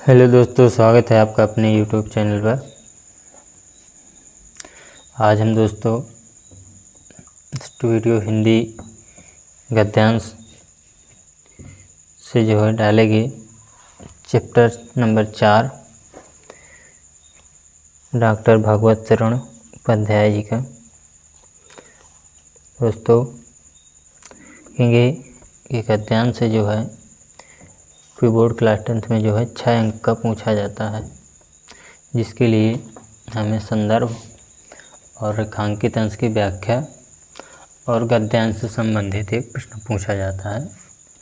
Hello दोस्तों, स्वागत है आपका अपने यूट्यूब चैनल पर। आज हम दोस्तों वीडियो हिंदी गद्यांश से जो है डालेंगे चैप्टर नंबर 4 डॉक्टर भागवत चरण उपाध्याय जी का। दोस्तों कहेंगे ये गद्यांश से जो है प्री बोर्ड क्लास 10th में जो है 6 अंक का पूछा जाता है, जिसके लिए हमें संदर्भ और रेखांकित अंश की व्याख्या और गद्यांश से संबंधित एक प्रश्न पूछा जाता है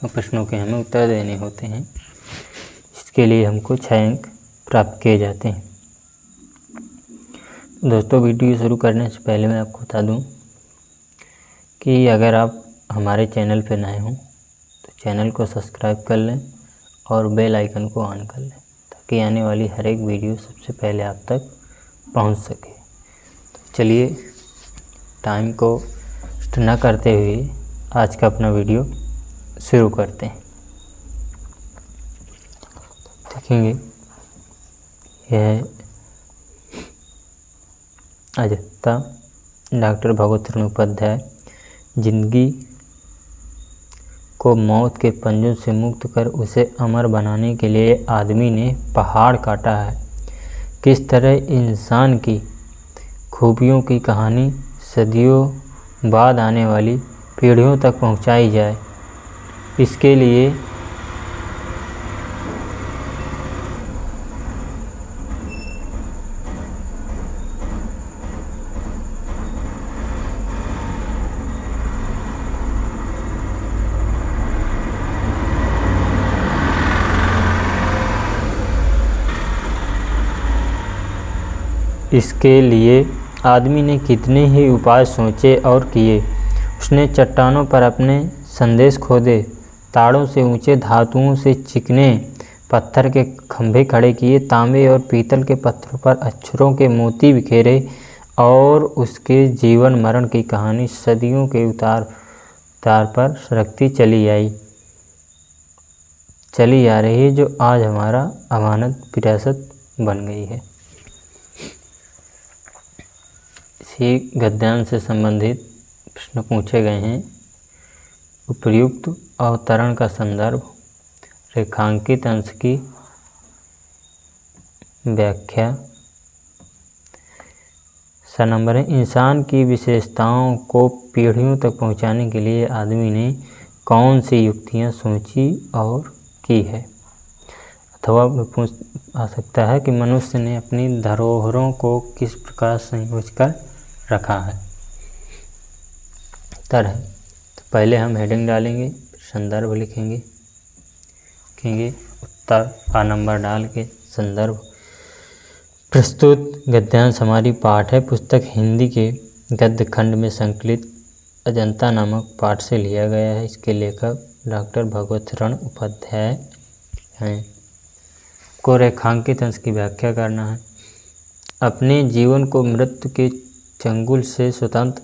और प्रश्नों के हमें उत्तर देने होते हैं। इसके लिए हमको 6 अंक प्राप्त किए जाते हैं। दोस्तों वीडियो शुरू करने से पहले मैं आपको बता दूं कि अगर आप हमारे चैनल पर नए हों तो चैनल को सब्सक्राइब कर लें और बेल आइकन को ऑन कर लें, ताकि आने वाली हर एक वीडियो सबसे पहले आप तक पहुंच सके। तो चलिए टाइम को वेस्ट न करते हुए आज का अपना वीडियो शुरू करते हैं। देखेंगे यह अजंता डॉक्टर भागवत चरण उपाध्याय जिंदगी को मौत के पंजों से मुक्त कर उसे अमर बनाने के लिए आदमी ने पहाड़ काटा है। किस तरह इंसान की खूबियों की कहानी सदियों बाद आने वाली पीढ़ियों तक पहुंचाई जाए, इसके लिए आदमी ने कितने ही उपाय सोचे और किए। उसने चट्टानों पर अपने संदेश खोदे, ताड़ों से ऊंचे, धातुओं से चिकने पत्थर के खंभे खड़े किए, तांबे और पीतल के पत्थरों पर अक्षरों के मोती बिखेरे और उसके जीवन मरण की कहानी सदियों के उतार पर रखती चली आ रही है, जो आज हमारा अमानत विरासत बन गई है। इसी गद्यांश से संबंधित प्रश्न पूछे गए हैं। उपयुक्त अवतरण का संदर्भ, रेखांकित अंश की व्याख्या। नंबर है, इंसान की विशेषताओं को पीढ़ियों तक पहुंचाने के लिए आदमी ने कौन सी युक्तियां सोची और की है। अथवा पूछ आ सकता है कि मनुष्य ने अपनी धरोहरों को किस प्रकार संयोज कर रखा है। उत्तर है, तो पहले हम हेडिंग डालेंगे, संदर्भ लिखेंगे, उत्तर का नंबर डाल के संदर्भ। प्रस्तुत गद्यांश हमारी पाठ है पुस्तक हिंदी के गद्य खंड में संकलित अजंता नामक पाठ से लिया गया है। इसके लेखक डॉक्टर भागवत चरण उपाध्याय हैं। को रेखांकित अंश की व्याख्या करना है। अपने जीवन को मृत्यु के चंगुल से स्वतंत्र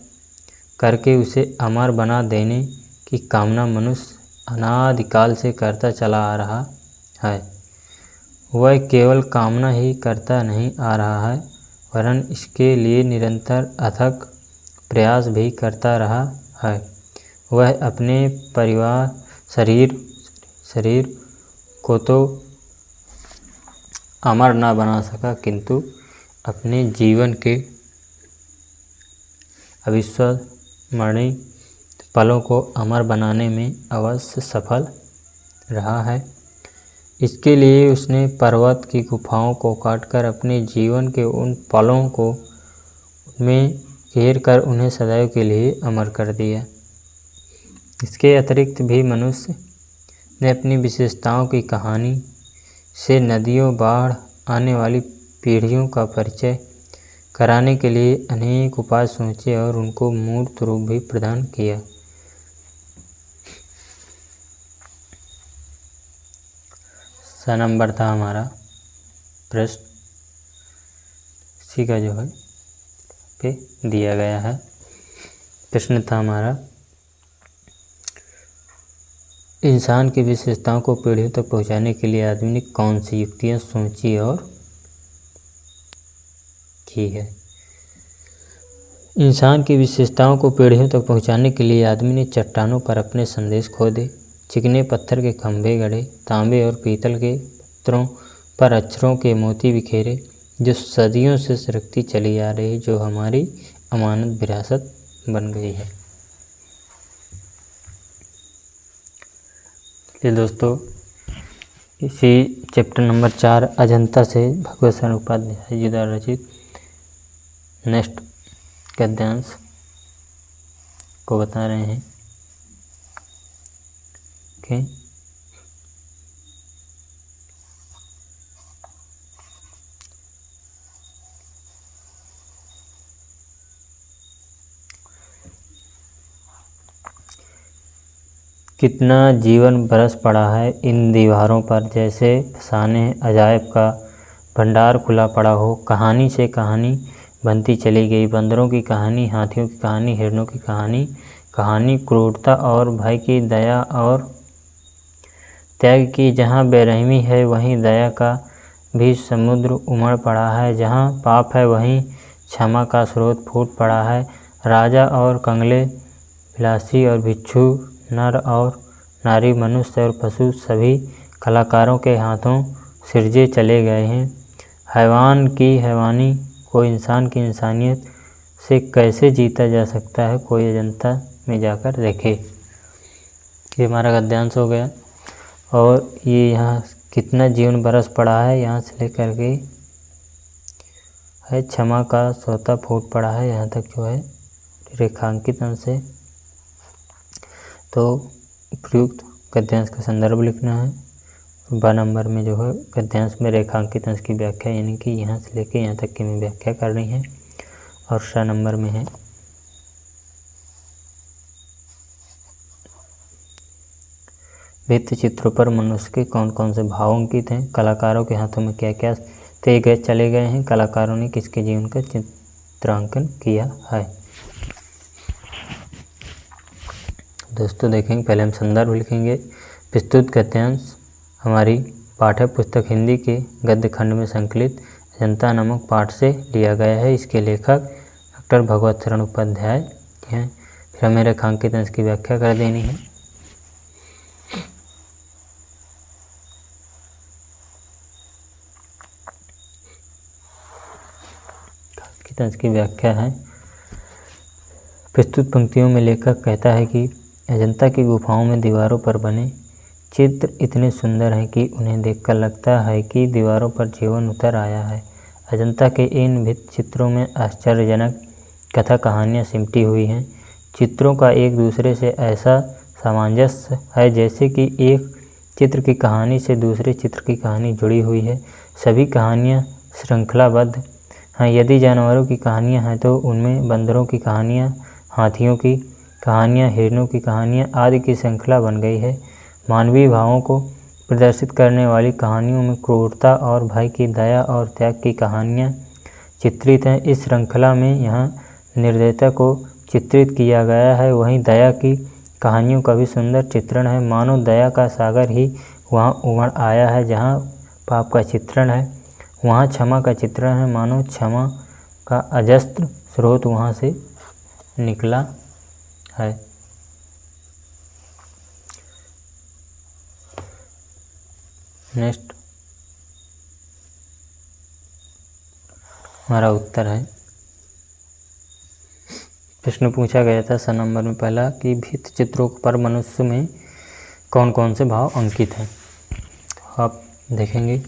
करके उसे अमर बना देने की कामना मनुष्य अनादिकाल से करता चला आ रहा है। वह केवल कामना ही करता नहीं आ रहा है, वरन इसके लिए निरंतर अथक प्रयास भी करता रहा है। वह अपने परिवार शरीर को तो अमर न बना सका, किंतु अपने जीवन के अविस्मरणीय पलों को अमर बनाने में अवश्य सफल रहा है। इसके लिए उसने पर्वत की गुफाओं को काटकर अपने जीवन के उन पलों को में घेर कर उन्हें सदैव के लिए अमर कर दिया। इसके अतिरिक्त भी मनुष्य ने अपनी विशेषताओं की कहानी से नदियों बाढ़ आने वाली पीढ़ियों का परिचय कराने के लिए अनेक उपाय सोचे और उनको मूर्त रूप भी प्रदान किया। नंबर था हमारा प्रश्न, इसी का जो है पे दिया गया है। प्रश्न था हमारा, इंसान की विशेषताओं को पीढ़ियों तक पहुंचाने के लिए आदमी ने कौन सी युक्तियां सोची और की है? इंसान की विशेषताओं को पीढ़ियों तक पहुंचाने के लिए आदमी ने चट्टानों पर अपने संदेश खोदे, चिकने पत्थर के खंभे गढ़े, तांबे और पीतल के पत्थरों पर अक्षरों के मोती बिखेरे, जो सदियों से सरकती चली आ रही, जो हमारी अमानत विरासत बन गई है। ये दोस्तों इसी चैप्टर नंबर 4 अजंता से भगवत शरण उपाध्याय जी द्वारा रचित नेक्स्ट गद्यांश को बता रहे हैं। ओके, कितना जीवन बरस पड़ा है इन दीवारों पर, जैसे फसाने अजायब का भंडार खुला पड़ा हो। कहानी से कहानी बनती चली गई, बंदरों की कहानी, हाथियों की कहानी, हिरणों की कहानी, कहानी क्रूरता और भय की, दया और त्याग की। जहाँ बेरहमी है वहीं दया का भी समुद्र उमड़ पड़ा है, जहाँ पाप है वहीं क्षमा का स्रोत फूट पड़ा है। राजा और कंगले, विलासी और भिक्षु, नर और नारी, मनुष्य और पशु सभी कलाकारों के हाथों सिरजे चले गए हैं। हैवान की हैवानी को इंसान की इंसानियत से कैसे जीता जा सकता है, कोई अजंता में जाकर देखे। ये हमारा गद्यांश हो गया। और ये यहाँ कितना जीवन बरस पड़ा है, यहाँ से लेकर के है क्षमा का सोता फूट पड़ा है, यहाँ तक जो है रेखांकित अंश है। तो उपयुक्त गद्यांश का संदर्भ लिखना है। 12 नंबर में जो है गद्यांश में रेखांकित अंश की व्याख्या, यानी कि यहाँ से लेकर यहाँ तक की में व्याख्या करनी है। और 6 नंबर में है भित्ति चित्रों पर मनुष्य के कौन कौन से भाव अंकित हैं, कलाकारों के हाथों में क्या क्या चले गए हैं, कलाकारों ने किसके जीवन का चित्रांकन किया है। दोस्तों देखेंगे, पहले हम संदर्भ लिखेंगे। प्रस्तुत गद्यांश हमारी पाठ्य पुस्तक हिंदी के गद्य खंड में संकलित अजंता नामक पाठ से लिया गया है। इसके लेखक डॉक्टर भगवत शरण उपाध्याय हैं। फिर हमें रेखांकित अंश की व्याख्या कर देनी है। रेखांकित अंश की व्याख्या है। प्रस्तुत पंक्तियों में लेखक कहता है कि अजंता की गुफाओं में दीवारों पर बने चित्र इतने सुंदर हैं कि उन्हें देखकर लगता है कि दीवारों पर जीवन उतर आया है। अजंता के इन भित्ति चित्रों में आश्चर्यजनक कथा कहानियाँ सिमटी हुई हैं। चित्रों का एक दूसरे से ऐसा सामंजस्य है जैसे कि एक चित्र की कहानी से दूसरे चित्र की कहानी जुड़ी हुई है। सभी कहानियाँ श्रृंखलाबद्ध हैं। यदि जानवरों की कहानियाँ हैं तो उनमें बंदरों की कहानियाँ, हाथियों की कहानियाँ, हिरणों की कहानियाँ आदि की श्रृंखला बन गई है। मानवीय भावों को प्रदर्शित करने वाली कहानियों में क्रूरता और भय की, दया और त्याग की कहानियाँ चित्रित हैं। इस श्रृंखला में यहाँ निर्दयता को चित्रित किया गया है, वहीं दया की कहानियों का भी सुंदर चित्रण है। मानो दया का सागर ही वहाँ उमड़ आया है। जहाँ पाप का चित्रण है वहाँ क्षमा का चित्रण है। मानो क्षमा का अजस्त्र स्रोत वहाँ से निकला है। नेक्स्ट हमारा उत्तर है, प्रश्न पूछा गया था 6 नंबर में पहला कि भित्ति चित्रों पर मनुष्य में कौन कौन से भाव अंकित हैं। आप देखेंगे,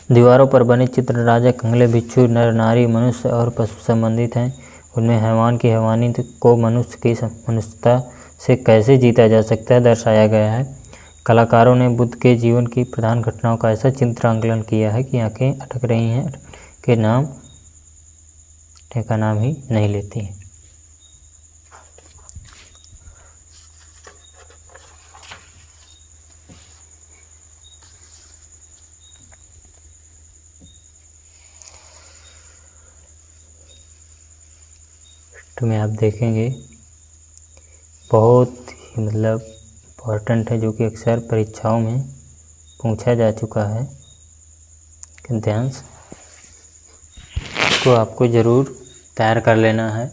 दीवारों पर बने चित्र राजा, कंगले, भिक्षु, नर, नारी, मनुष्य और पशु संबंधित हैं। उनमें हैवान की हैवानी को मनुष्य की मनुष्यता से कैसे जीता जा सकता है दर्शाया गया है। कलाकारों ने बुद्ध के जीवन की प्रधान घटनाओं का ऐसा चित्रांकन किया है कि आंखें अटक रही हैं, के नाम का नाम ही नहीं लेती हैं। तो में आप देखेंगे बहुत ही इम्पोर्टेंट है, जो कि अक्सर परीक्षाओं में पूछा जा चुका है। गद्यांश को आपको ज़रूर तैयार कर लेना है,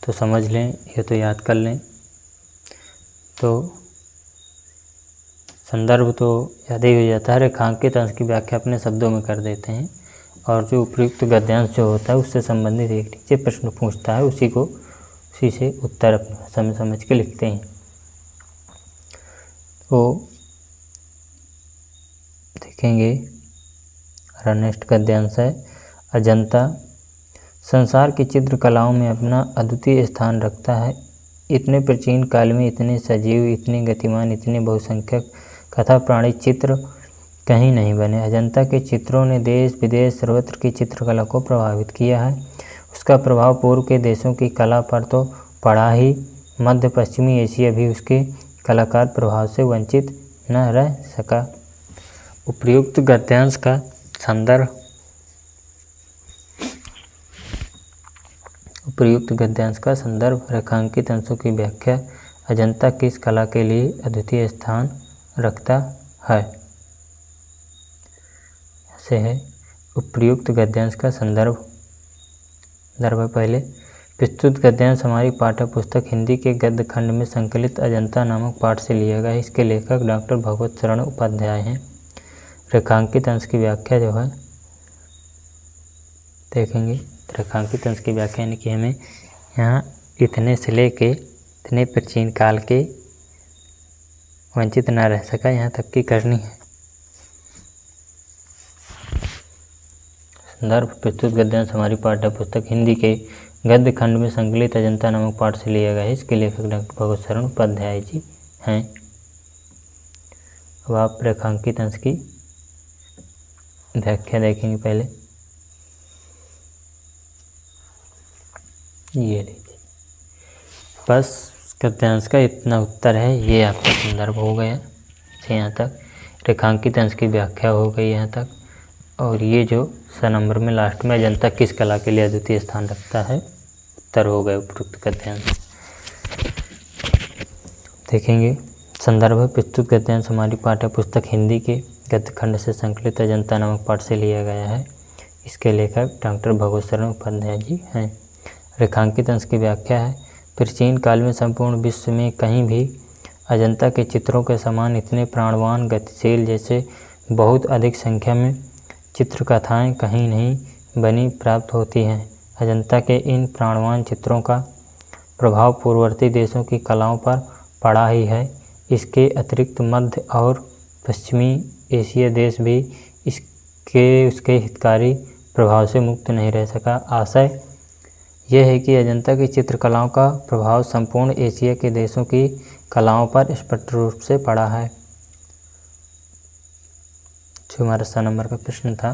तो समझ लें या तो याद कर लें। तो संदर्भ तो याद ही हो जाता है, रेखांकित अंश की व्याख्या अपने शब्दों में कर देते हैं, और जो उपयुक्त गद्यांश जो होता है उससे संबंधित एक नीचे प्रश्न पूछता है, उसी से उत्तर अपनी भाषा में समझ के लिखते हैं। तो देखेंगे हमारा नेक्स्ट गद्यांश है, अजंता संसार की चित्रकलाओं में अपना अद्वितीय स्थान रखता है। इतने प्राचीन काल में इतने सजीव, इतने गतिमान, इतने बहुसंख्यक कथा प्राणी चित्र कहीं नहीं बने। अजंता के चित्रों ने देश विदेश सर्वत्र की चित्रकला को प्रभावित किया है। उसका प्रभाव पूर्व के देशों की कला पर तो पड़ा ही, मध्य पश्चिमी एशिया भी उसके कलाकार प्रभाव से वंचित न रह सका। उपयुक्त गद्यांश का संदर्भ, उपयुक्त गद्यांश का संदर्भ, रेखांकित अंशों की व्याख्या, अजंता किस कला के लिए अद्वितीय स्थान रखता है, ऐसे है उपयुक्त गद्यांश का संदर्भ। पहले प्रस्तुत गद्यांश हमारी पाठ्य पुस्तक हिंदी के गद्य खंड में संकलित अजंता नामक पाठ से लिया गया है। इसके लेखक डॉक्टर भगवत शरण उपाध्याय हैं। रेखांकित अंश की व्याख्या जो है देखेंगे, रेखांकित अंश की व्याख्या यानी कि हमें यहाँ इतने से लेके इतने प्राचीन काल के वंचित न रह सका यहाँ तक की करनी है। संदर्भ, प्रस्तुत गद्यांश हमारी पाठ्य पुस्तक हिंदी के गद्य खंड में संकलित अजंता नामक पाठ से लिया गया है। इसके लेखक डॉक्टर भगवत शरण उपाध्याय जी हैं। अब आप रेखांकित अंश की व्याख्या देखेंगे। पहले ये लीजिए, बस गद्यांश का इतना उत्तर है। ये आपका संदर्भ हो गया से यहाँ तक, रेखांकित अंश की व्याख्या हो गई यहाँ तक, और ये जो नंबर में लास्ट में अजंता किस कला के लिए अद्वितीय स्थान रखता है, उत्तर हो गए उपयुक्त गद्यांश। देखेंगे संदर्भ, प्रस्तुत गद्यांश हमारी पाठ्य पुस्तक हिंदी के गद्य खंड से संकलित अजंता नामक पाठ से लिया गया है। इसके लेखक डॉक्टर भगवत शरण उपाध्याय जी हैं। रेखांकित अंश की व्याख्या है, प्राचीन काल में संपूर्ण विश्व में कहीं भी अजंता के चित्रों के समान इतने प्राणवान, गतिशील जैसे बहुत अधिक संख्या में चित्रकथाएं कहीं नहीं बनी प्राप्त होती हैं। अजंता के इन प्राणवान चित्रों का प्रभाव पूर्ववर्ती देशों की कलाओं पर पड़ा ही है। इसके अतिरिक्त मध्य और पश्चिमी एशिया देश भी उसके हितकारी प्रभाव से मुक्त नहीं रह सका। आशय यह है कि अजंता की चित्रकलाओं का प्रभाव संपूर्ण एशिया के देशों की कलाओं पर स्पष्ट रूप से पड़ा है। जो हमारा 7 नंबर का प्रश्न था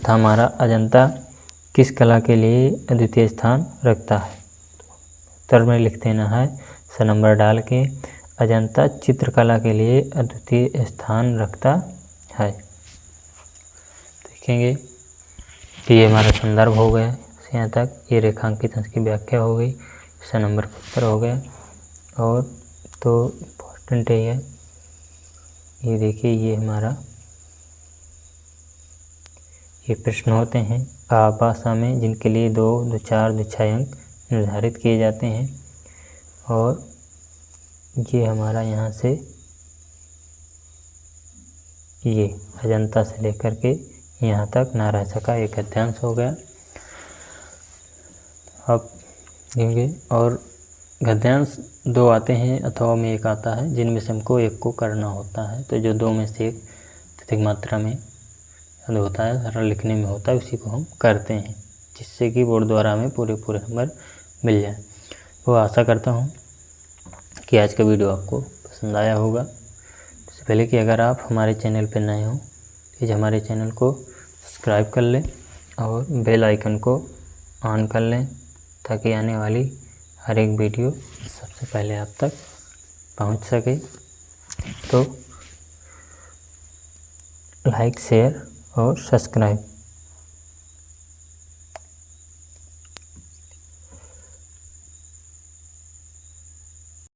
हमारा, अजंता किस कला के लिए अद्वितीय स्थान रखता है। उत्तर में लिख देना है 7 नंबर डाल के, अजंता चित्रकला के लिए अद्वितीय स्थान रखता है। देखेंगे कि ये हमारा संदर्भ हो गया यहाँ तक, ये रेखांकित अंश की व्याख्या हो गई, 6 नंबर का उत्तर हो गया। और तो इम्पोर्टेंट है ये देखिए, ये हमारा ये प्रश्न होते हैं भाषा में, जिनके लिए 2, 2, 4, 2, 6 अंक निर्धारित किए जाते हैं। और ये हमारा यहाँ से ये अजंता से लेकर के यहाँ तक ना रह सका एक गद्यांश हो गया। अब देंगे, और गद्यांश 2 आते हैं अथवा में 1 आता है, जिनमें से हमको 1 को करना होता है। तो जो 2 में से 1 अधिक मात्रा में याद होता है, सरल लिखने में होता है, उसी को हम करते हैं, जिससे कि बोर्ड द्वारा हमें पूरे नंबर मिल जाए। वो आशा करता हूँ कि आज का वीडियो आपको पसंद आया होगा। इससे पहले कि अगर आप हमारे चैनल पर नए हों, प्लीज़ हमारे चैनल को सब्सक्राइब कर लें और बेल आइकन को ऑन कर लें, ताकि आने वाली हर एक वीडियो सबसे पहले आप तक पहुंच सके। तो लाइक, शेयर और सब्सक्राइब